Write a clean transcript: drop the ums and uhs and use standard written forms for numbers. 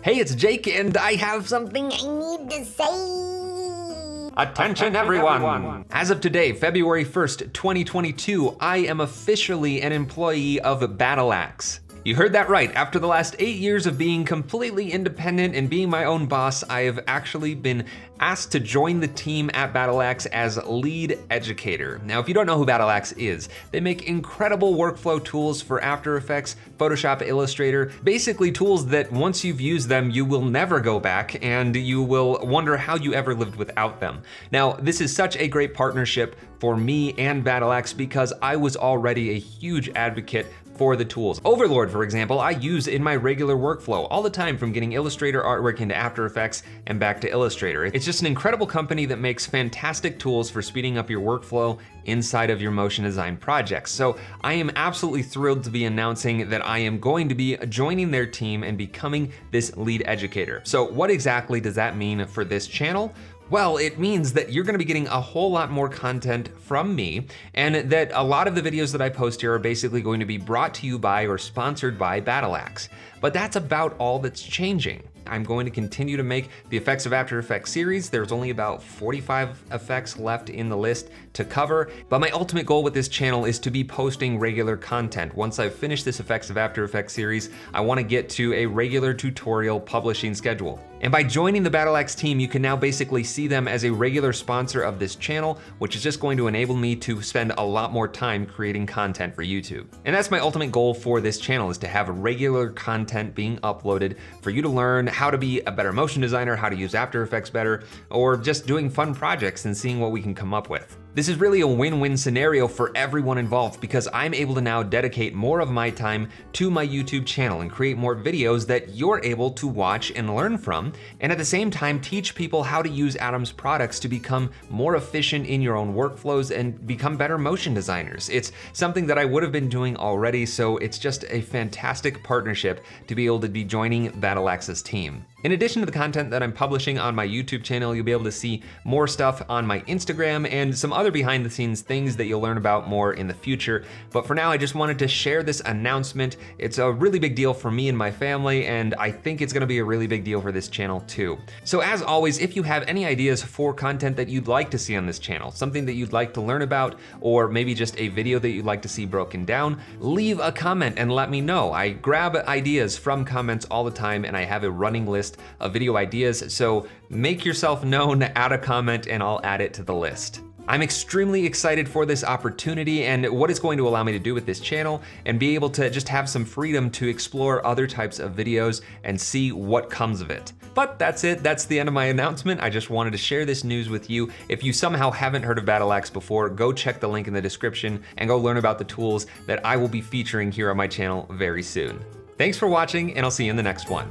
Hey, it's Jake, and I have something I need to say. Attention everyone! As of today, February 1st, 2022, I am officially an employee of Battleaxe. You heard that right. After the last 8 years of being completely independent and being my own boss, I have actually been asked to join the team at Battleaxe as lead educator. Now, if you don't know who Battleaxe is, they make incredible workflow tools for After Effects, Photoshop, Illustrator, basically tools that once you've used them, you will never go back and you will wonder how you ever lived without them. Now, this is such a great partnership for me and Battleaxe because I was already a huge advocate for the tools. Overlord, for example, I use in my regular workflow all the time, from getting Illustrator artwork into After Effects and back to Illustrator. It's just an incredible company that makes fantastic tools for speeding up your workflow inside of your motion design projects. So I am absolutely thrilled to be announcing that I am going to be joining their team and becoming this lead educator. So what exactly does that mean for this channel? Well, it means that you're gonna be getting a whole lot more content from me, and that a lot of the videos that I post here are basically going to be brought to you by or sponsored by Battleaxe. But that's about all that's changing. I'm going to continue to make the Effects of After Effects series. There's only about 45 effects left in the list to cover, but my ultimate goal with this channel is to be posting regular content. Once I've finished this Effects of After Effects series, I wanna get to a regular tutorial publishing schedule. And by joining the Battleaxe team, you can now basically see them as a regular sponsor of this channel, which is just going to enable me to spend a lot more time creating content for YouTube. And that's my ultimate goal for this channel, is to have regular content being uploaded for you to learn how to be a better motion designer, how to use After Effects better, or just doing fun projects and seeing what we can come up with. This is really a win-win scenario for everyone involved because I'm able to now dedicate more of my time to my YouTube channel and create more videos that you're able to watch and learn from, and at the same time teach people how to use Atom's products to become more efficient in your own workflows and become better motion designers. It's something that I would have been doing already, so it's just a fantastic partnership to be able to be joining Battleaxe's team. In addition to the content that I'm publishing on my YouTube channel, you'll be able to see more stuff on my Instagram and some other behind the scenes things that you'll learn about more in the future. But for now, I just wanted to share this announcement. It's a really big deal for me and my family, and I think it's gonna be a really big deal for this channel too. So as always, if you have any ideas for content that you'd like to see on this channel, something that you'd like to learn about, or maybe just a video that you'd like to see broken down, leave a comment and let me know. I grab ideas from comments all the time, and I have a running list of video ideas, so make yourself known, add a comment, and I'll add it to the list. I'm extremely excited for this opportunity and what it's going to allow me to do with this channel, and be able to just have some freedom to explore other types of videos and see what comes of it. But that's it, that's the end of my announcement. I just wanted to share this news with you. If you somehow haven't heard of Battleaxe before, go check the link in the description and go learn about the tools that I will be featuring here on my channel very soon. Thanks for watching, and I'll see you in the next one.